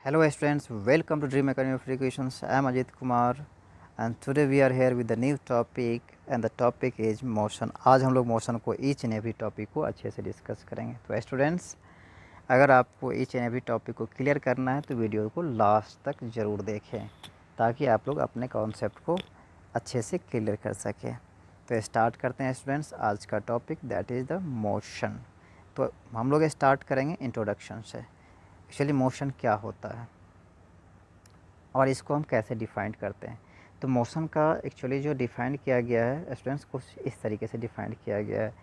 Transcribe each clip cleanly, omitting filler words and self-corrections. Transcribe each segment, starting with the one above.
Hello students, welcome to Dream Academy of Educations. I am Ajit Kumar and today we are here with the new topic and the topic is motion. आज हम लोग motion को each and every topic को अच्छे से discuss करेंगे। तो students, अगर आपको ईच एंड एवरी टॉपिक को क्लियर करना है तो वीडियो को लास्ट तक ज़रूर देखें ताकि आप लोग अपने कॉन्सेप्ट को अच्छे से क्लियर कर सकें। तो स्टार्ट करते हैं स्टूडेंट्स आज का topic that is the motion. तो हम लोग स्टार्ट करेंगे इंट्रोडक्शन से। एक्चुअली मोशन क्या होता है और इसको हम कैसे डिफाइन करते हैं। तो मोशन का एक्चुअली जो डिफाइन किया गया है स्टूडेंट्स, कुछ इस तरीके से डिफाइन किया गया है।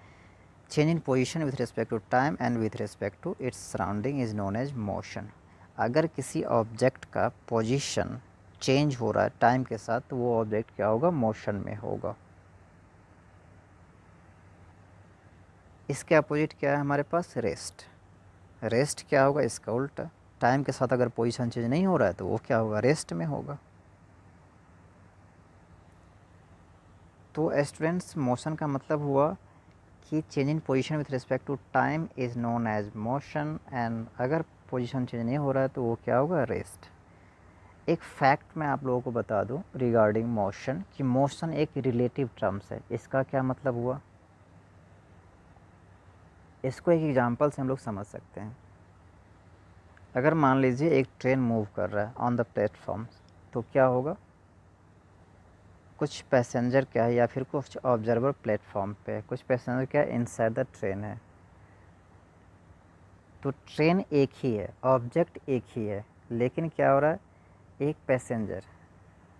Change in position with respect to time and with respect to its surrounding is known as motion. अगर किसी ऑब्जेक्ट का पोजीशन चेंज हो रहा है टाइम के साथ तो वो ऑब्जेक्ट क्या होगा, मोशन में होगा। इसके अपोजिट क्या है हमारे पास, रेस्ट। रेस्ट क्या होगा, इसका उल्टा। टाइम के साथ अगर पोजीशन चेंज नहीं हो रहा है तो वो क्या होगा, रेस्ट में होगा। तो स्टूडेंट्स, मोशन का मतलब हुआ कि change in position with respect to time is known as motion and अगर पोजीशन चेंज नहीं हो रहा है तो वो क्या होगा, रेस्ट। एक फैक्ट मैं आप लोगों को बता दूं रिगार्डिंग मोशन कि मोशन एक रिलेटिव टर्म्स है। इसका क्या मतलब हुआ, इसको एक एग्जांपल से हम लोग समझ सकते हैं। अगर मान लीजिए एक ट्रेन मूव कर रहा है ऑन द प्लेटफॉर्म, तो क्या होगा, कुछ पैसेंजर क्या है या फिर कुछ ऑब्जर्वर प्लेटफॉर्म पे है, कुछ पैसेंजर क्या है, इनसाइड द ट्रेन है। तो ट्रेन एक ही है, ऑब्जेक्ट एक ही है, लेकिन क्या हो रहा है, एक पैसेंजर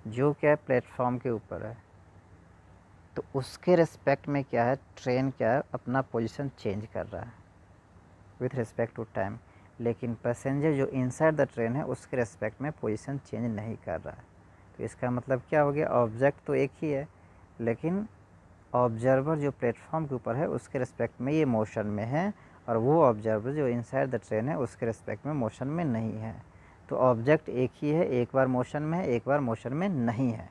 जो क्या है प्लेटफॉर्म के ऊपर है, तो उसके रिस्पेक्ट में क्या है, ट्रेन क्या है अपना पोजीशन चेंज कर रहा है विथ रिस्पेक्ट टू टाइम। लेकिन पैसेंजर जो इनसाइड द ट्रेन है उसके रिस्पेक्ट में पोजीशन चेंज नहीं कर रहा है। तो इसका मतलब क्या हो गया, ऑब्जेक्ट तो एक ही है लेकिन ऑब्जर्वर जो प्लेटफॉर्म के ऊपर है उसके रिस्पेक्ट में ये मोशन में है और वो ऑब्जर्वर जो इनसाइड द ट्रेन है उसके रिस्पेक्ट में मोशन में नहीं है। तो ऑब्जेक्ट एक ही है, एक बार मोशन में है, एक बार मोशन में नहीं है।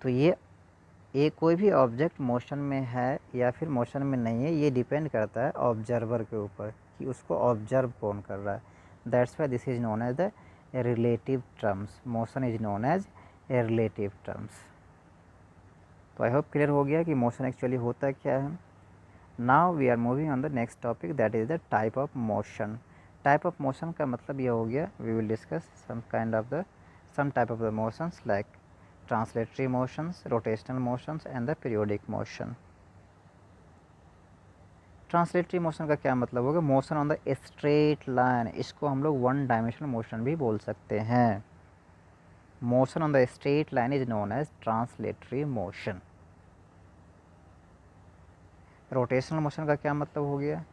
तो ये कोई भी ऑब्जेक्ट मोशन में है या फिर मोशन में नहीं है, ये डिपेंड करता है ऑब्जर्वर के ऊपर कि उसको ऑब्जर्व कौन कर रहा है। That's why this is known as the relative terms. Motion is known as a relative terms. तो आई होप क्लियर हो गया कि मोशन एक्चुअली होता क्या है। Now we are moving on the next topic that is the type of motion. Type of motion का मतलब ये हो गया, we will discuss some type of the motions like translatory motions, rotational motions and the periodic motion. Translatory motion का क्या मतलब होगा, motion on the straight line. इसको हम लोग वन डायमेंशनल मोशन भी बोल सकते हैं। Motion on the straight line is known as translatory motion. Rotational motion का क्या मतलब हो गया,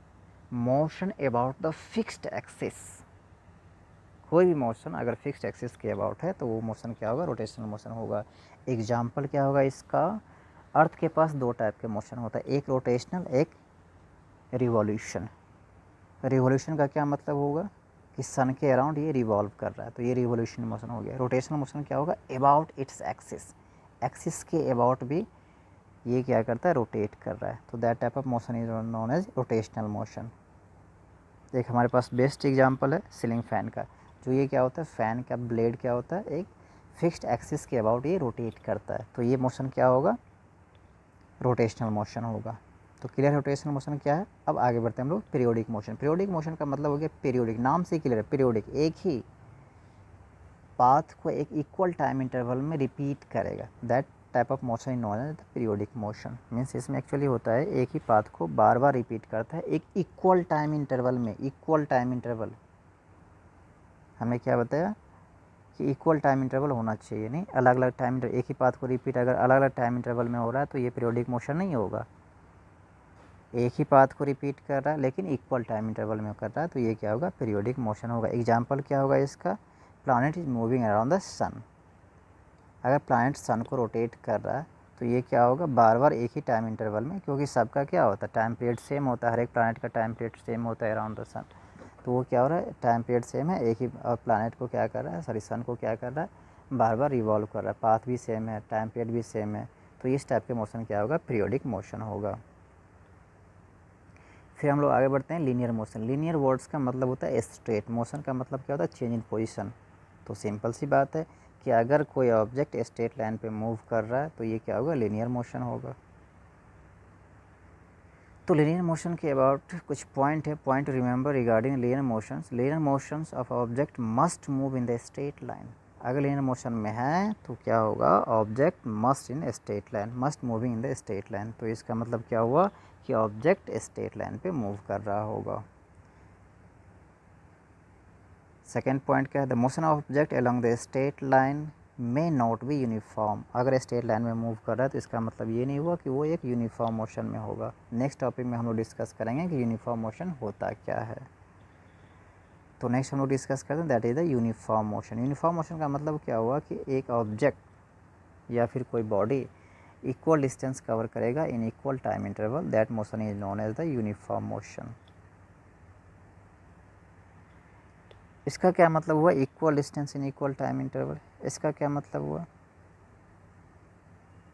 motion about the fixed axis. कोई भी मोशन अगर फिक्स्ड एक्सिस के अबाउट है तो वो मोशन क्या होगा, रोटेशनल मोशन होगा। एग्जाम्पल क्या होगा इसका, अर्थ के पास दो टाइप के मोशन होता है, एक रोटेशनल, एक रिवॉल्यूशन। रिवॉल्यूशन का क्या मतलब होगा कि सन के अराउंड ये रिवॉल्व कर रहा है, तो ये रिवॉल्यूशन मोशन हो गया। रोटेशनल मोशन क्या होगा, अबाउट इट्स एक्सिस, एक्सिस के अबाउट भी ये क्या करता है, रोटेट कर रहा है। तो that type of motion is known as rotational motion. एक हमारे पास बेस्ट एग्जांपल है सीलिंग फ़ैन का। जो ये क्या होता है, फ़ैन का ब्लेड क्या होता है, एक फिक्स्ड एक्सिस के अबाउट ये रोटेट करता है, तो ये मोशन क्या होगा, रोटेशनल मोशन होगा। तो क्लियर रोटेशनल मोशन क्या है। अब आगे बढ़ते हैं हम लोग पीरियोडिक मोशन। पीरियोडिक मोशन का मतलब हो गया पीरियोडिक, नाम से क्लियर है, पीरियोडिक एक ही पाथ को एक इक्वल टाइम इंटरवल में रिपीट करेगा। That type of motion in known as the periodic motion. Means इसमें एक्चुअली होता है एक ही पाथ को बार बार रिपीट करता है एक इक्वल टाइम इंटरवल में। इक्वल टाइम इंटरवल हमें क्या बताया कि इक्वल टाइम इंटरवल होना चाहिए, नहीं अलग अलग टाइम। एक ही पाथ को रिपीट अगर अलग अलग टाइम इंटरवल में हो रहा है तो ये पीरियोडिक मोशन नहीं होगा। एक ही पाथ को रिपीट कर रहा है लेकिन इक्वल टाइम इंटरवल में कर रहा है तो ये क्या होगा, पीरियोडिक मोशन होगा। एग्जाम्पल क्या होगा इसका, planet is moving around the sun. अगर प्लानट सन को रोटेट कर रहा है तो ये क्या होगा, बार बार एक ही टाइम इंटरवल में, क्योंकि सबका क्या होता है, टाइम पीरियड सेम होता है, हर एक प्लानट का टाइम पीरियड सेम होता है अराउंड द सन। तो वो क्या हो रहा है, टाइम पीरियड सेम है, एक ही प्लानट को क्या कर रहा है, सॉरी सन को क्या कर रहा है, बार बार रिवॉल्व कर रहा है, पाथ भी सेम है, टाइम पीरियड भी सेम है। तो इस टाइप के मोशन क्या होगा, पीरियोडिक मोशन होगा। फिर हम लोग आगे बढ़ते हैं लीनियर मोशन। लीनियर वर्ड्स का मतलब होता है स्ट्रेट, मोशन का मतलब क्या होता है चेंज इन पोजीशन। तो सिंपल सी बात है कि अगर कोई ऑब्जेक्ट स्ट्रेट लाइन पे मूव कर रहा है तो ये क्या होगा, लीनियर मोशन होगा। तो लीनियर मोशन के अबाउट कुछ पॉइंट है, point two remember regarding linear motions. Linear motions of object must move in the straight line. अगर लीनियर मोशन में है तो क्या होगा, object must in straight line, must moving in the straight line. तो इसका मतलब क्या हुआ कि ऑब्जेक्ट स्ट्रेट लाइन पे मूव कर रहा होगा। सेकेंड पॉइंट क्या है, the motion of object along the straight line may not be uniform. अगर स्ट्रेट लाइन में मूव कर रहा है तो इसका मतलब ये नहीं हुआ कि वो एक यूनिफॉर्म मोशन में होगा। नेक्स्ट टॉपिक में हम लोग डिस्कस करेंगे कि यूनिफॉर्म मोशन होता क्या है। तो नेक्स्ट हम लोग डिस्कस करते हैं that is the uniform motion. Uniform motion का मतलब क्या हुआ कि एक ऑब्जेक्ट या फिर कोई बॉडी इक्वल डिस्टेंस कवर करेगा in equal time interval, that motion is known as the uniform motion. इसका क्या मतलब हुआ, equal distance in equal time interval. इसका क्या मतलब हुआ,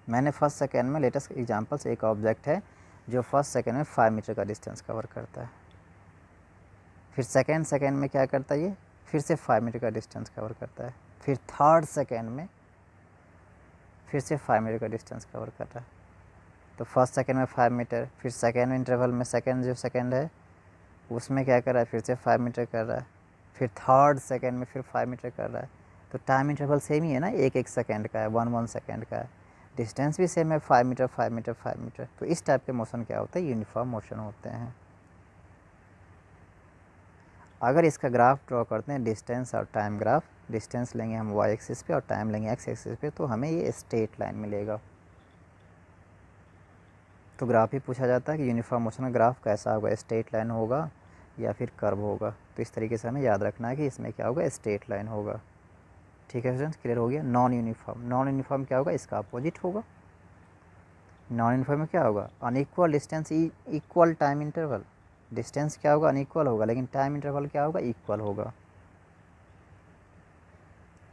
मैंने फर्स्ट सेकेंड में लेटेस्ट एग्जांपल्स, एक ऑब्जेक्ट है जो फर्स्ट सेकेंड में 5 मीटर का डिस्टेंस कवर करता है, फिर सेकेंड सेकेंड में क्या करता है ये, फिर से 5 मीटर का डिस्टेंस कवर करता है, फिर थर्ड सेकेंड में फिर से 5 मीटर का डिस्टेंस कवर कर रहा है। तो फर्स्ट सेकेंड में 5 मीटर, फिर सेकेंड इंटरवल में सेकेंड जो सेकेंड है उसमें क्या कर रहा है, फिर से 5 मीटर कर रहा है, फिर थर्ड सेकेंड में फिर 5 मीटर कर रहा है। तो टाइम इंटरवल सेम ही है ना, एक एक सेकेंड का है, 1 सेकेंड का है, डिस्टेंस भी सेम है, 5 मीटर 5 मीटर 5 मीटर। तो इस टाइप के मोशन क्या होता है, यूनिफॉर्म मोशन होते हैं। अगर इसका ग्राफ ड्रॉ करते हैं, डिस्टेंस और टाइम ग्राफ, डिस्टेंस लेंगे हम वाई एक्सिस पे और टाइम लेंगे एक्स एक्सिस पे, तो हमें ये स्ट्रेट लाइन मिलेगा। तो ग्राफ ही पूछा जाता है कि यूनिफॉर्म मोशन का ग्राफ कैसा होगा, स्ट्रेट लाइन होगा या फिर कर्व होगा। तो इस तरीके से हमें याद रखना है कि इसमें क्या होगा, स्ट्रेट लाइन होगा। ठीक है स्टूडेंट्स, क्लियर हो गया। नॉन यूनिफॉर्म, नॉन यूनिफॉर्म क्या होगा, इसका अपोजिट होगा। नॉन यूनिफॉर्म में क्या होगा, unequal distance equal time interval. Distance क्या होगा, अनइक्वल होगा, लेकिन टाइम इंटरवल क्या होगा, इक्वल होगा।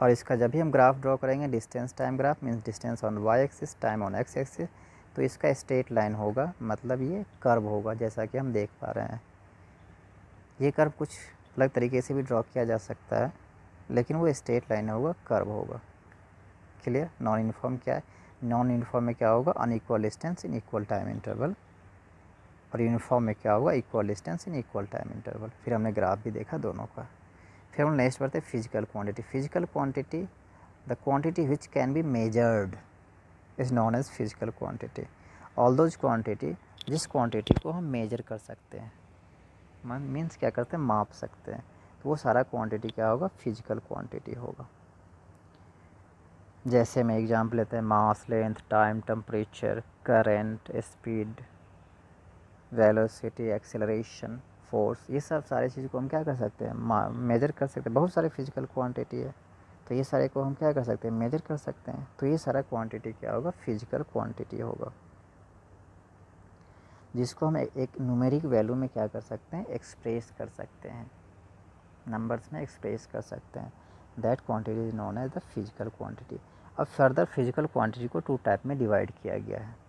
और इसका जब भी हम ग्राफ ड्रॉ करेंगे, distance time graph means distance on Y axis, time on X axis, तो इसका स्ट्रेट लाइन होगा, मतलब ये कर्व होगा, जैसा कि हम देख पा रहे हैं। ये कर्व कुछ अलग तरीके से भी ड्रॉ किया जा सकता है, लेकिन वो स्ट्रेट लाइन होगा, कर्व होगा। क्लियर। नॉन यूनिफॉर्म क्या है, नॉन यूनिफॉर्म में क्या होगा, unequal distance in equal time interval, और यूनिफॉर्म में क्या होगा, equal distance in equal time interval. फिर हमने ग्राफ भी देखा दोनों का। फिर हम नेक्स्ट बढ़ते हैं physical quantity. Physical quantity, the quantity which can be measured is known as physical quantity. All those quantity, जिस क्वांटिटी को हम मेजर कर सकते हैं, मीन्स क्या करते हैं, माप सकते हैं, तो वो सारा क्वांटिटी क्या होगा, फिजिकल क्वांटिटी होगा। जैसे मैं एग्जाम्पल लेते हैं, mass, length, time, temperature, current, speed, velocity, acceleration, force, ये सब सारे चीज़ को हम क्या कर सकते हैं, मेजर कर सकते हैं। बहुत सारे फिजिकल क्वांटिटी है, तो ये सारे को हम क्या कर सकते हैं, मेजर कर सकते हैं। तो ये सारा क्वांटिटी क्या होगा, फिजिकल क्वांटिटी होगा, जिसको हम एक न्यूमेरिक वैल्यू में क्या कर सकते हैं, एक्सप्रेस कर सकते हैं, नंबर्स में एक्सप्रेस कर सकते हैं। That quantity is known as the physical quantity. अब फर्दर फिजिकल क्वांटिटी को 2 टाइप में डिवाइड किया गया है,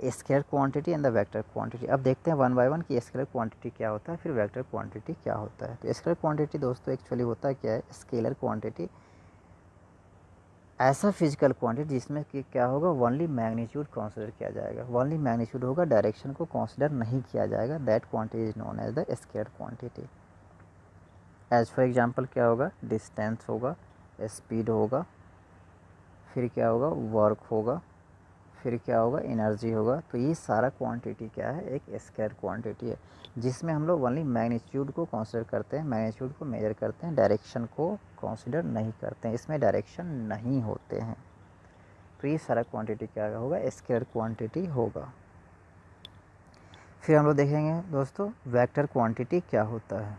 scalar quantity and the vector quantity. अब देखते हैं वन बाय वन कि स्केलर क्वांटिटी क्या होता है, फिर वेक्टर क्वांटिटी क्या होता है। तो स्केलर क्वांटिटी दोस्तों एक्चुअली होता है क्या है, स्केलर क्वांटिटी ऐसा फिजिकल क्वांटिटी जिसमें कि क्या होगा, ओनली मैग्नीट्यूड कंसीडर किया जाएगा, ओनली मैग्नीट्यूड होगा, डायरेक्शन को कंसीडर नहीं किया जाएगा। That quantity is known as the scalar quantity. As for example क्या होगा, डिस्टेंस होगा, स्पीड होगा, फिर क्या होगा, वर्क होगा, फिर क्या होगा, एनर्जी होगा। तो ये सारा क्वांटिटी क्या है, एक स्केलर क्वांटिटी है, जिसमें हम लोग ओनली मैग्नीट्यूड को कंसीडर करते हैं, मैग्नीट्यूड को मेजर करते हैं, डायरेक्शन को कंसीडर नहीं करते हैं, इसमें डायरेक्शन नहीं होते हैं। तो ये सारा क्वांटिटी क्या होगा, स्केलर क्वांटिटी होगा। फिर हम लोग देखेंगे दोस्तों वेक्टर क्वांटिटी क्या होता है।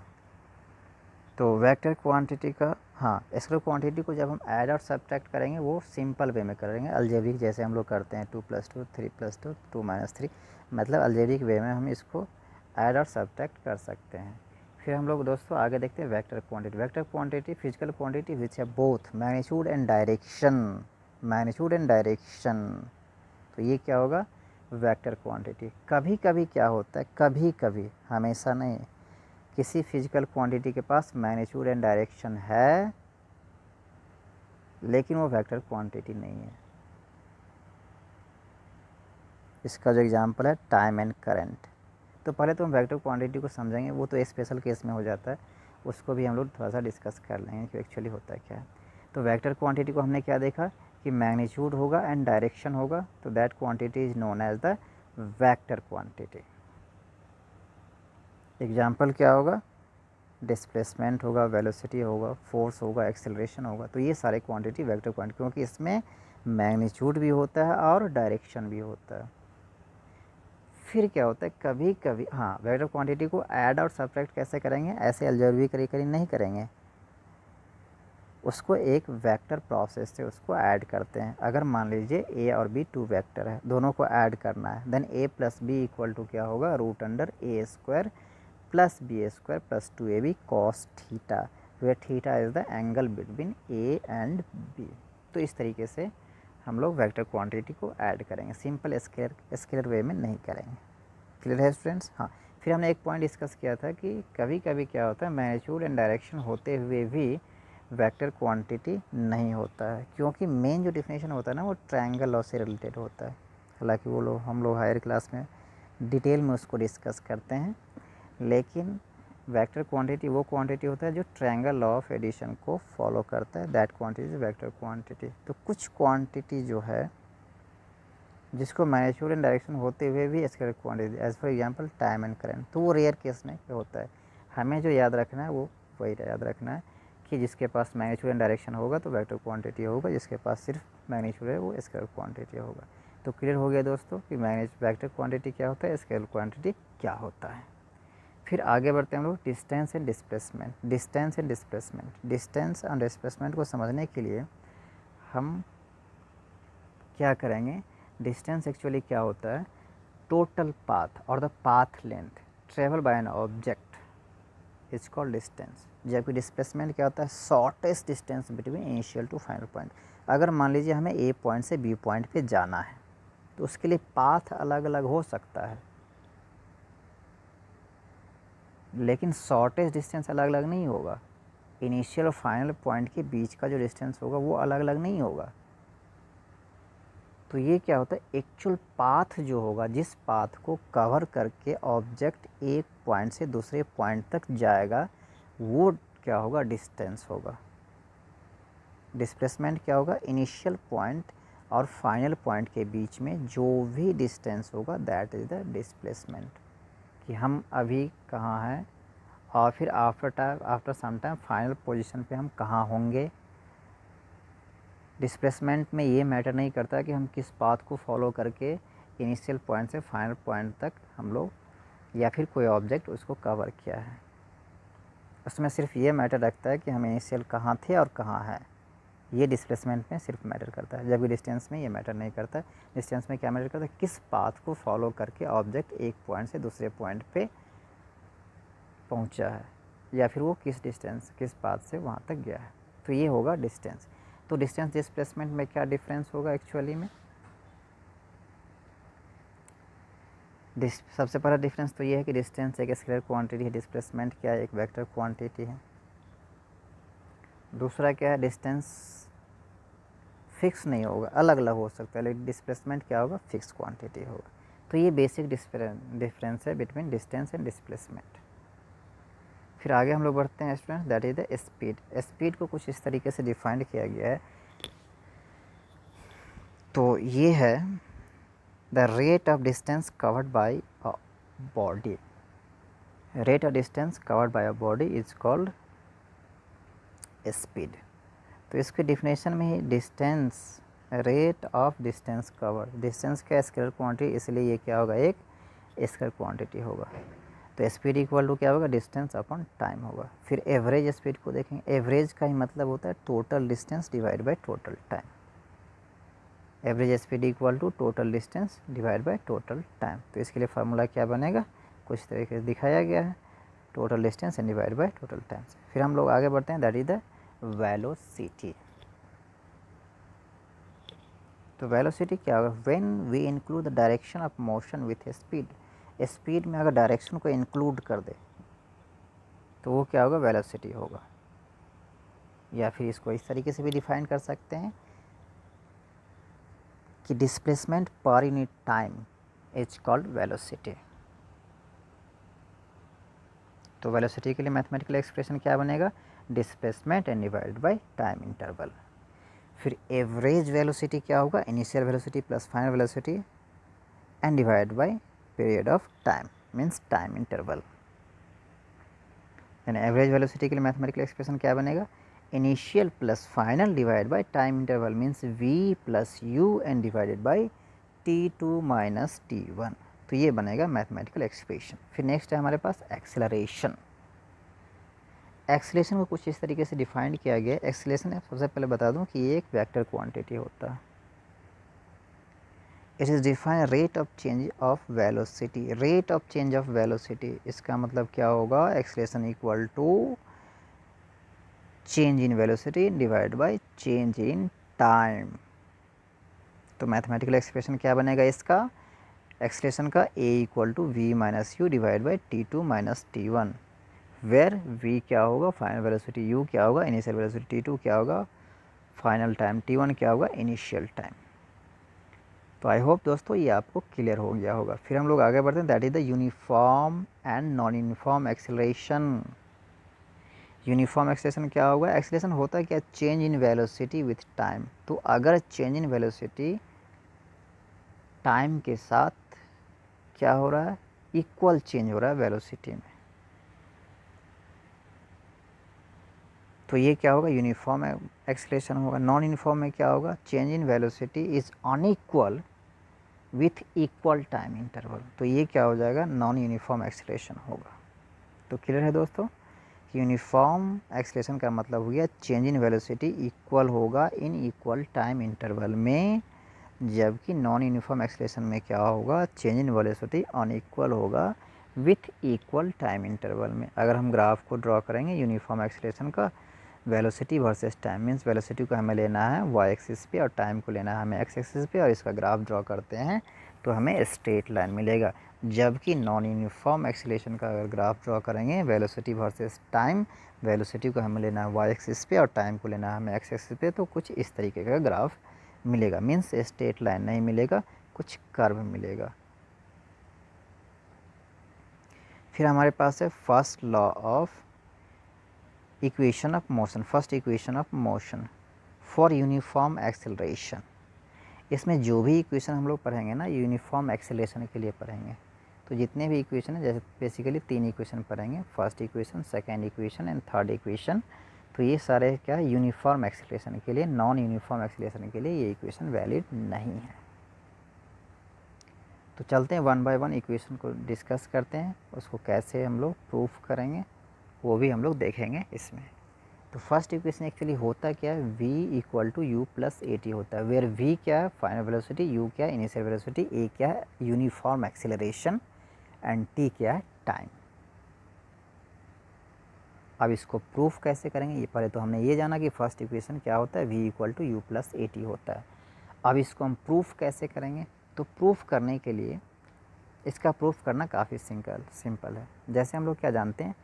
तो वेक्टर क्वांटिटी का, हाँ, स्केलर क्वांटिटी को जब हम ऐड और सब्ट्रैक्ट करेंगे वो सिंपल वे में करेंगे, अलजेब्रिक जैसे हम लोग करते हैं 2 + 2 3 + 2 2 - 3, मतलब अलजेब्रिक वे में हम इसको ऐड और सब्ट्रैक्ट कर सकते हैं। फिर हम लोग दोस्तों आगे देखते हैं vector quantity. Vector quantity physical quantity which है both magnitude and direction, magnitude and direction. तो ये क्या होगा, वेक्टर क्वांटिटी। कभी कभी क्या होता है, कभी कभी, हमेशा नहीं, किसी फिजिकल क्वांटिटी के पास मैग्नीट्यूड एंड डायरेक्शन है लेकिन वो वेक्टर क्वांटिटी नहीं है। इसका जो एग्जांपल है टाइम एंड करंट। तो पहले तो हम वेक्टर क्वांटिटी को समझेंगे, वो तो स्पेशल केस में हो जाता है, उसको भी हम लोग थोड़ा सा डिस्कस कर लेंगे कि एक्चुअली होता है क्या है। तो वेक्टर क्वांटिटी को हमने क्या देखा कि मैग्नीट्यूड होगा एंड डायरेक्शन होगा, तो that quantity is known as the vector quantity. Example क्या होगा, डिस्प्लेसमेंट होगा, वेलोसिटी होगा, फोर्स होगा, एक्सेलरेशन होगा। तो ये सारे क्वांटिटी वेक्टर क्वांटिटी, क्योंकि इसमें मैग्नीट्यूड भी होता है और डायरेक्शन भी होता है। फिर क्या होता है, कभी कभी हाँ, वेक्टर क्वांटिटी को ऐड और सब्ट्रैक्ट कैसे करेंगे, ऐसे अलजेब्रिक करी नहीं करेंगे, उसको एक वेक्टर प्रोसेस से उसको ऐड करते हैं। अगर मान लीजिए ए और बी 2 वेक्टर है, दोनों को ऐड करना है, then A plus B equal to क्या होगा, root under A square plus B square plus 2ab cos theta, where theta is the angle between A and B. तो इस तरीके से हम लोग वेक्टर क्वांटिटी को ऐड करेंगे, सिंपल स्केलर वे में नहीं करेंगे। क्लियर है स्टूडेंट्स? हाँ, फिर हमने एक पॉइंट डिस्कस किया था कि कभी कभी क्या होता है, मैग्नीट्यूड एंड डायरेक्शन होते हुए भी वेक्टर क्वांटिटी नहीं होता है, क्योंकि मेन जो डिफिनेशन होता है ना, वो ट्रायंगल लॉ से रिलेटेड होता है। हालांकि वो लोग हम लोग हायर क्लास में डिटेल में उसको डिस्कस करते हैं, लेकिन वेक्टर क्वांटिटी वो क्वांटिटी होता है जो ट्रायंगल लॉ ऑफ एडिशन को फॉलो करता है, that quantity is vector quantity. तो कुछ क्वांटिटी जो है जिसको मैग्नीट्यूड एंड डायरेक्शन होते हुए भी scalar quantity, as for example time and current, तो वो रेयर केस में होता है। हमें जो याद रखना है वो वही याद रखना है कि जिसके पास मैग्नीट्यूड एंड डायरेक्शन होगा तो वेक्टर क्वांटिटी होगा, जिसके पास सिर्फ मैग्नीट्यूड है वो स्केलर क्वांटिटी होगा। तो क्लियर हो गया दोस्तों कि वेक्टर क्वांटिटी क्या होता है, स्केलर क्वांटिटी क्या होता है। फिर आगे बढ़ते हैं हम लोग distance and displacement. Distance and displacement, distance and displacement को समझने के लिए हम क्या करेंगे, डिस्टेंस एक्चुअली क्या होता है, टोटल पाथ और the path length travel by an object is called distance. जबकि डिस्प्लेसमेंट क्या होता है, shortest distance between initial to final point. अगर मान लीजिए हमें ए पॉइंट से बी पॉइंट पे जाना है, तो उसके लिए पाथ अलग अलग हो सकता है, लेकिन शॉर्टेस्ट डिस्टेंस अलग अलग नहीं होगा। इनिशियल और फाइनल पॉइंट के बीच का जो डिस्टेंस होगा वो अलग अलग नहीं होगा। तो ये क्या होता है, एक्चुअल पाथ जो होगा, जिस पाथ को कवर करके ऑब्जेक्ट एक पॉइंट से दूसरे पॉइंट तक जाएगा, वो क्या होगा, डिस्टेंस होगा। डिस्प्लेसमेंट क्या होगा, इनिशियल पॉइंट और फाइनल पॉइंट के बीच में जो भी डिस्टेंस होगा, दैट इज़ द डिस्प्लेसमेंट, कि हम अभी कहाँ हैं और फिर after some time final position पे हम कहाँ होंगे। डिस्प्लेसमेंट में ये मैटर नहीं करता कि हम किस पाथ को फॉलो करके इनिशियल पॉइंट से फाइनल पॉइंट तक हम लोग या फिर कोई ऑब्जेक्ट उसको कवर किया है, उसमें सिर्फ ये मैटर रखता है कि हम इनिशियल कहाँ थे और कहाँ हैं। ये डिस्प्लेसमेंट में सिर्फ मैटर करता है, जबकि डिस्टेंस में ये मैटर नहीं करता है। डिस्टेंस में क्या मैटर करता है, किस पाथ को फॉलो करके ऑब्जेक्ट एक पॉइंट से दूसरे पॉइंट पे पहुंचा है, या फिर वो किस पाथ से वहाँ तक गया है। तो ये होगा डिस्टेंस। तो डिस्टेंस डिस्प्लेसमेंट में क्या डिफरेंस होगा एक्चुअली में, सबसे पहला डिफरेंस तो ये है कि डिस्टेंस एक स्केलर क्वांटिटी है, डिस्प्लेसमेंट क्या है, एक वेक्टर क्वांटिटी है। दूसरा क्या है, डिस्टेंस फिक्स नहीं होगा, अलग अलग हो सकता है, लेकिन डिस्प्लेसमेंट क्या होगा, फिक्स क्वांटिटी होगा। तो ये बेसिक डिफरेंस है बिटवीन डिस्टेंस एंड डिस्प्लेसमेंट। फिर आगे हम लोग बढ़ते हैं student, that is the speed. Speed को कुछ इस तरीके से डिफाइंड किया गया है, तो ये है the rate of distance covered by a body. Rate of distance covered by a body is called speed. तो इसके डिफिनेशन में ही distance, rate of distance cover, distance का स्केलर क्वांटिटी, इसलिए ये क्या होगा, एक स्केलर क्वांटिटी होगा। तो स्पीड इक्वल टू क्या होगा, डिस्टेंस अपॉन टाइम होगा। फिर एवरेज स्पीड को देखेंगे, एवरेज का ही मतलब होता है total distance divide by total time. Average speed equal to total distance divide by total time. तो इसके लिए फार्मूला क्या बनेगा, कुछ तरीके से दिखाया गया है, total distance and divide by total time. फिर हम लोग आगे बढ़ते हैं, दैट इज द वेलोसिटी। तो वेलोसिटी क्या होगा, when we include the direction of motion with speed, speed में अगर डायरेक्शन को इंक्लूड कर दे तो वो क्या होगा, वेलोसिटी होगा। या फिर इसको इस तरीके से भी डिफाइन कर सकते हैं कि displacement per unit time is called velocity. तो वेलोसिटी के लिए मैथमेटिकल एक्सप्रेशन क्या बनेगा, displacement and divide by time interval. फिर एवरेज वेलोसिटी क्या होगा, initial velocity plus final velocity and divide bye period of time means time interval. यानी average velocity के लिए मैथमेटिकल एक्सप्रेशन क्या बनेगा, initial plus final divide by time interval means v plus U and divided by t2 minus t1। तो ये बनेगा mathematical expression. फिर next है हमारे पास एक्सेलरेशन। एक्सेलरेशन को कुछ इस तरीके से डिफाइन किया गया है। एक्सेलरेशन सबसे पहले बता दूं कि ये एक वेक्टर क्वांटिटी होता है। It is define rate of change of velocity, rate of change of velocity. इसका मतलब क्या होगा, acceleration equal to change in velocity divide by change in time. तो मैथमेटिकल एक्सप्रेशन क्या बनेगा इसका, एक्सेलरेशन का a equal to V minus U divide by t2 minus t1, where v क्या होगा, फाइनल वेलोसिटी, u क्या होगा, इनिशियल वेलोसिटी, t2 क्या होगा, फाइनल टाइम, t1 क्या होगा, इनिशियल टाइम। तो आई होप दोस्तों ये आपको क्लियर हो गया होगा। फिर हम लोग आगे बढ़ते हैं, that is the uniform and non uniform acceleration. Uniform acceleration क्या होगा, एक्सेलरेशन होता है क्या, change in velocity with time. तो अगर चेंज इन वेलोसिटी टाइम के साथ क्या हो रहा है, इक्वल चेंज हो रहा है वेलोसिटी में, तो ये क्या होगा, यूनिफॉर्म एक्सेलरेशन होगा। नॉन यूनिफॉर्म में क्या होगा, change in velocity is unequal with equal time interval. तो ये क्या हो जाएगा, नॉन यूनिफॉर्म एक्सेलरेशन होगा। तो क्लियर है दोस्तों, यूनिफॉर्म एक्सेलरेशन का मतलब हो गया चेंज इन वेलोसिटी इक्वल होगा इन इक्वल टाइम इंटरवल में, जबकि नॉन यूनिफॉर्म एक्सेलरेशन में क्या होगा, चेंज इन वेलोसिटी अनइक्वल होगा विथ इक्वल टाइम इंटरवल में। अगर हम ग्राफ को ड्रॉ करेंगे यूनिफॉर्म एक्सेलरेशन का, velocity versus time means velocity को हमें लेना है वाई एक्सिस पे और टाइम को लेना है हमें एक्स एक्सिस पे, और इसका ग्राफ ड्रॉ करते हैं तो हमें स्ट्रेट लाइन मिलेगा। जबकि नॉन यूनिफॉर्म एक्सेलरेशन का अगर ग्राफ ड्रॉ करेंगे वेलोसिटी वर्सेस टाइम, वेलोसिटी को हमें लेना है वाई एक्सिस पे और टाइम को लेना है हमें एक्स एक्सिस पे, तो कुछ इस तरीके का ग्राफ मिलेगा। मीन्स स्ट्रेट लाइन नहीं मिलेगा, कुछ कर्व मिलेगा। फिर हमारे पास है first law of equation of motion, first equation of motion for uniform acceleration. इसमें जो भी इक्वेशन हम लोग पढ़ेंगे ना यूनिफॉर्म एक्सेलरेशन के लिए पढ़ेंगे, तो जितने भी इक्वेशन है, जैसे बेसिकली 3 इक्वेशन पढ़ेंगे, first equation, second equation and third equation. तो ये सारे क्या है, यूनिफॉर्म एक्सेलरेशन के लिए। नॉन यूनिफॉर्म एक्सेलरेशन के लिए ये इक्वेशन वैलिड नहीं है। तो चलते हैं वन बाय वन इक्वेशन को डिस्कस करते हैं, उसको कैसे हम लोग प्रूफ करेंगे वो भी हम लोग देखेंगे इसमें। तो फर्स्ट इक्वेशन एक्चुअली होता क्या है, v equal to U plus A T होता है, वेयर v क्या है, फाइनल वेलोसिटी, u क्या है, इनिशियल वेलोसिटी, a क्या है, यूनिफॉर्म एक्सेलरेशन एंड t क्या है, टाइम। अब इसको प्रूफ कैसे करेंगे, ये पहले तो हमने ये जाना कि फर्स्ट इक्वेशन क्या होता है, v equal to U plus A T होता है। अब इसको हम प्रूफ कैसे करेंगे, तो प्रूफ करने के लिए इसका प्रूफ करना काफ़ी सिंपल है। जैसे हम लोग क्या जानते हैं,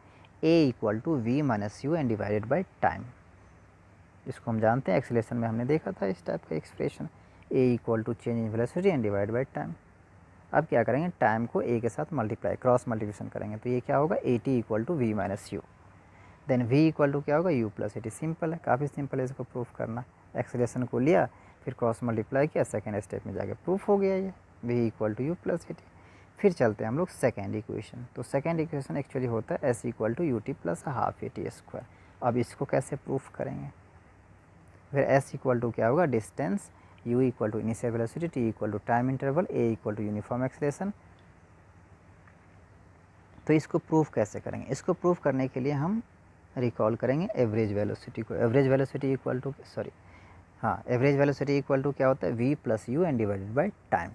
a equal to V minus you and divided by time. इसको हम जानते हैं, एक्सेलरेशन में हमने देखा था इस टाइप का expression, a equal to change in velocity and divide by time. अब क्या करेंगे, टाइम को a के साथ मल्टीप्लाई, क्रॉस मल्टीप्लिकेशन करेंगे, तो ये क्या होगा, A T equal to V minus U, then v equal to क्या होगा, u plus A T. Simple है, काफ़ी सिंपल है इसको प्रूफ करना। एक्सेलरेशन को लिया, फिर क्रॉस मल्टीप्लाई किया, सेकेंड स्टेप में जाके प्रूफ हो गया ये, v equal to U plus A T. फिर चलते हैं हम लोग सेकेंड इक्वेशन। तो सेकेंड इक्वेशन एक्चुअली होता है s equal to U T plus half A T square. अब इसको कैसे प्रूफ करेंगे, फिर s इक्वल टू क्या होगा, distance, u equal to initial velocity, t equal to time interval, a equal to uniform acceleration. तो इसको प्रूफ कैसे करेंगे, इसको प्रूफ करने के लिए हम रिकॉल करेंगे एवरेज वेलोसिटी को। Average velocity equal to average velocity equal to क्या होता है, v plus U and divided by time,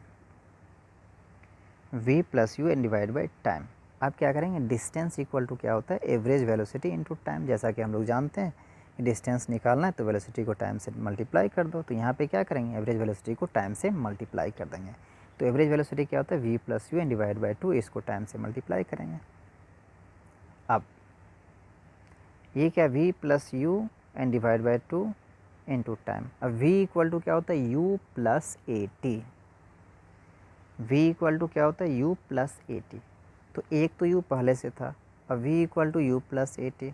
v plus U and divide by time. अब क्या करेंगे, डिस्टेंस इक्वल टू क्या होता है, एवरेज वेलोसिटी इनटू टाइम। जैसा कि हम लोग जानते हैं डिस्टेंस निकालना है तो वेलोसिटी को टाइम से मल्टीप्लाई कर दो। तो यहाँ पे क्या करेंगे, एवरेज वेलोसिटी को टाइम से मल्टीप्लाई कर देंगे। तो एवरेज वेलोसिटी क्या होता है, v plus U and divide by 2, इसको टाइम से मल्टीप्लाई करेंगे। अब ये क्या, v plus U and divide by 2 into time. अब v इक्वल टू क्या होता है, u plus A T. v equal to क्या होता है, u प्लस ए टी। तो एक तो u पहले से था, अब v equal to u plus A T,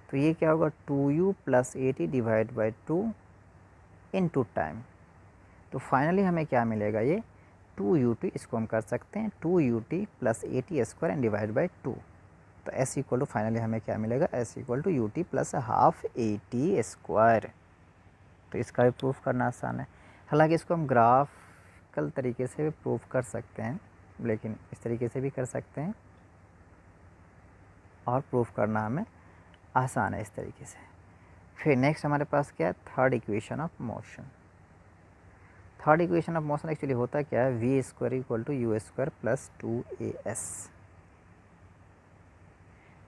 तो ये क्या होगा 2u plus A T divide by 2 into time. तो फाइनली हमें क्या मिलेगा, ये 2ut, इसको हम कर सकते हैं 2ut plus A T square and divide by 2। तो s इक्वल टू फाइनली हमें क्या मिलेगा, s equal to U T plus half A T square. तो इसका भी प्रूफ करना आसान है। हालांकि इसको हम ग्राफिकल तरीके से भी प्रूफ कर सकते हैं, लेकिन इस तरीके से भी कर सकते हैं और प्रूफ करना हमें आसान है इस तरीके से। फिर नेक्स्ट हमारे पास क्या है, third equation of motion. Third equation of motion actually होता क्या है, V square equal to U square plus 2as।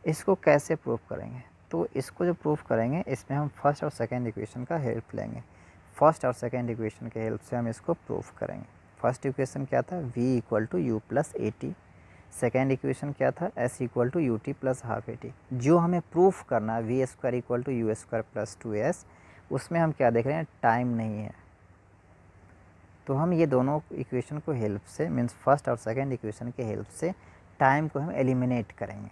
इसको कैसे प्रूफ करेंगे, तो इसको जो प्रूफ करेंगे इसमें हम फर्स्ट और सेकेंड इक्वेशन का हेल्प लेंगे। फर्स्ट और सेकेंड इक्वेशन के हेल्प से हम इसको प्रूफ करेंगे। फर्स्ट इक्वेशन क्या था, v equal to U plus A T. Second equation क्या था, s equal to U T plus half A T. जो हमें प्रूफ करना है V square equal to U square plus 2s, उसमें हम क्या देख रहे हैं, टाइम नहीं है। तो हम ये दोनों इक्वेशन को हेल्प से, मीन्स फर्स्ट और सेकेंड इक्वेशन के हेल्प से टाइम को हम एलिमिनेट करेंगे।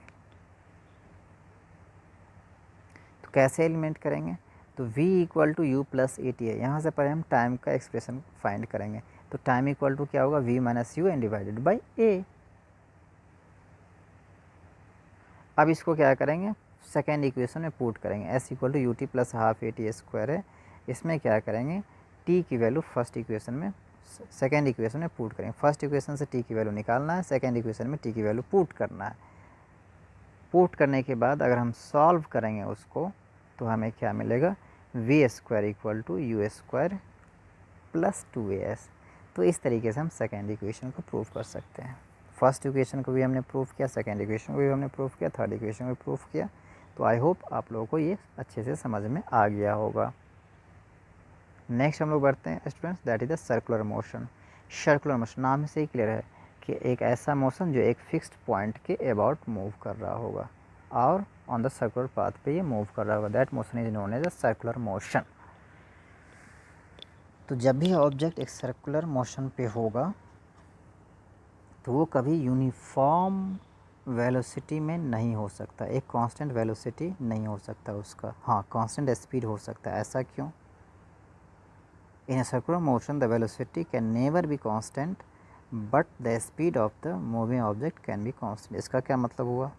तो कैसे एलिमिनेट करेंगे, तो v equal to U plus A T है, यहाँ से पहले हम टाइम का एक्सप्रेशन फाइंड करेंगे। तो टाइम इक्वल टू क्या होगा, v minus you and divided by a. अब इसको क्या करेंगे, सेकेंड इक्वेशन में पुट करेंगे, s equal to U T plus half A T square है। इसमें क्या करेंगे, t की वैल्यू फर्स्ट इक्वेशन में, सेकेंड इक्वेशन में पुट करेंगे। फर्स्ट इक्वेशन से t की वैल्यू निकालना है, सेकेंड इक्वेशन में t की वैल्यू पुट करना है। पुट करने के बाद अगर हम सॉल्व करेंगे उसको, तो हमें क्या मिलेगा, V square equal to U square plus 2as। तो इस तरीके से हम सेकेंड इक्वेशन को प्रूव कर सकते हैं। फर्स्ट इक्वेशन को भी हमने प्रूफ किया, सेकेंड इक्वेशन को भी हमने प्रूफ किया, थर्ड इक्वेशन को भी प्रूफ किया। तो आई होप आप लोगों को ये अच्छे से समझ में आ गया होगा। नेक्स्ट हम लोग बढ़ते हैं students, that is the circular motion. Circular motion नाम से ही क्लियर है कि एक ऐसा मोशन जो एक फिक्स्ड पॉइंट के अबाउट मूव कर रहा होगा और ऑन द सर्कुलर पाथ पे ये मूव कर रहा होगा, that motion is known as a circular motion. तो जब भी ऑब्जेक्ट एक सर्कुलर मोशन पे होगा तो वो कभी यूनिफॉर्म वेलोसिटी में नहीं हो सकता, एक कांस्टेंट वेलोसिटी नहीं हो सकता उसका। हाँ, कांस्टेंट स्पीड हो सकता है। ऐसा क्यों? In a circular motion the velocity can never be constant but the speed of the moving object can be constant. इसका क्या मतलब हुआ,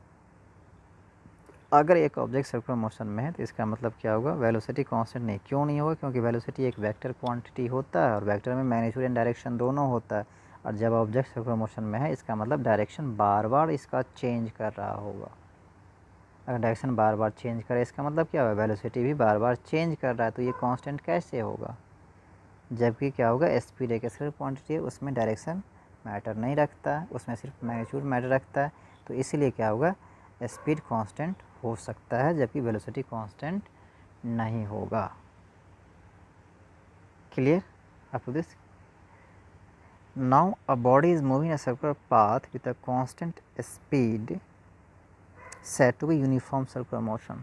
अगर एक ऑब्जेक्ट सर्कुलर मोशन में है तो इसका मतलब क्या होगा, वेलोसिटी कांस्टेंट नहीं। क्यों नहीं होगा, क्योंकि वेलोसिटी एक वेक्टर क्वांटिटी होता है और वेक्टर में मैग्नीट्यूड एंड डायरेक्शन दोनों होता है। और जब ऑब्जेक्ट सर्कुलर मोशन में है इसका मतलब डायरेक्शन बार बार इसका चेंज कर रहा होगा। अगर डायरेक्शन बार बार चेंज करे इसका मतलब क्या होगा, वेलोसिटी भी बार बार चेंज कर रहा है। तो ये कांस्टेंट कैसे होगा, जबकि क्या होगा, स्पीड एक स्केलर क्वांटिटी है, उसमें डायरेक्शन मैटर नहीं रखता है, उसमें सिर्फ मैग्नीट्यूड मैटर रखता है। तो इसीलिए क्या होगा, स्पीड कांस्टेंट हो सकता है जबकि वेलोसिटी कांस्टेंट नहीं होगा। Clear up to this? Now a body is moving a circular path with a constant speed said to be uniform circular motion.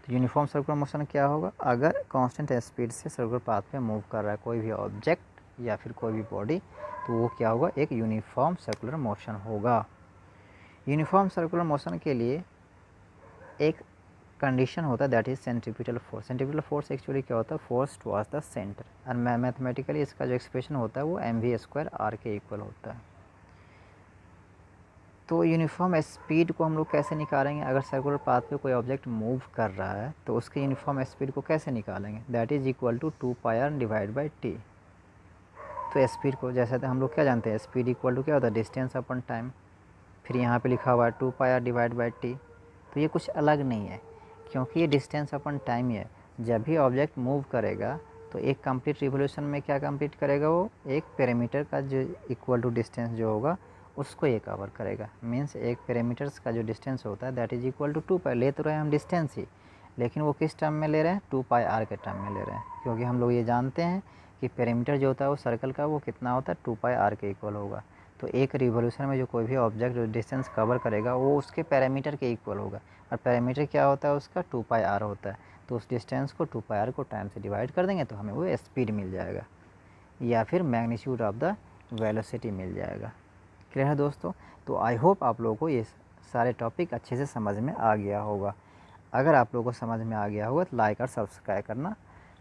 तो यूनिफॉर्म सर्कुलर मोशन क्या होगा, अगर कांस्टेंट स्पीड से सर्कुलर पाथ पे move कर रहा है कोई भी ऑब्जेक्ट या फिर कोई भी बॉडी, तो वो क्या होगा, एक यूनिफॉर्म सर्कुलर मोशन होगा। यूनिफॉर्म सर्कुलर मोशन के लिए एक कंडीशन होता है, that is centripetal force. Centripetal force actually क्या होता है, फोर्स टुवर्ड्स द सेंटर। और मैथमेटिकली इसका जो एक्सप्रेशन होता है वो mv² के इक्वल होता है। तो यूनिफॉर्म स्पीड को हम लोग कैसे निकालेंगे, अगर सर्कुलर पाथ पे कोई ऑब्जेक्ट मूव कर रहा है तो उसके यूनिफॉर्म स्पीड को कैसे निकालेंगे, that is equal to 2πr divide by T. तो स्पीड को जैसे हम लोग क्या जानते हैं, स्पीड इक्वल टू क्या होता है, डिस्टेंस अपन टाइम। फिर यहाँ पे लिखा हुआ है 2πr डिवाइड बाई टी। तो ये कुछ अलग नहीं है, क्योंकि ये डिस्टेंस अपन टाइम ही है। जब भी ऑब्जेक्ट मूव करेगा तो एक कंप्लीट रिवोल्यूशन में क्या कंप्लीट करेगा, वो एक पेरीमीटर का जो इक्वल टू डिस्टेंस जो होगा उसको ये कवर करेगा। मीन्स एक पेरीमीटर्स का जो डिस्टेंस होता है दैट इज इक्वल टू 2 पाई, ले तो रहे हैं हम डिस्टेंस ही, लेकिन वो किस टर्म में ले रहे हैं, 2 पाई r के टर्म में ले रहे हैं, क्योंकि हम लोग ये जानते हैं कि पेरीमीटर जो होता है वो सर्कल का वो कितना होता है, 2 पाई r के इक्वल होगा। तो एक रिवोल्यूशन में जो कोई भी ऑब्जेक्ट जो डिस्टेंस कवर करेगा वो उसके पैरामीटर के इक्वल होगा, और पैरामीटर क्या होता है उसका, 2 पाई r होता है। तो उस डिस्टेंस को 2 पाई r को टाइम से डिवाइड कर देंगे तो हमें वो स्पीड मिल जाएगा, या फिर मैग्नीट्यूड ऑफ द वेलोसिटी मिल जाएगा। क्लियर है दोस्तों? तो आई होप आप लोगों को ये सारे टॉपिक अच्छे से समझ में आ गया होगा। अगर आप लोगों को समझ में आ गया होगा तो लाइक और सब्सक्राइब करना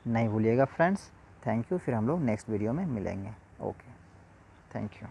नहीं भूलिएगा फ्रेंड्स। थैंक यू, फिर हम लोग नेक्स्ट वीडियो में मिलेंगे। Okay, thank you.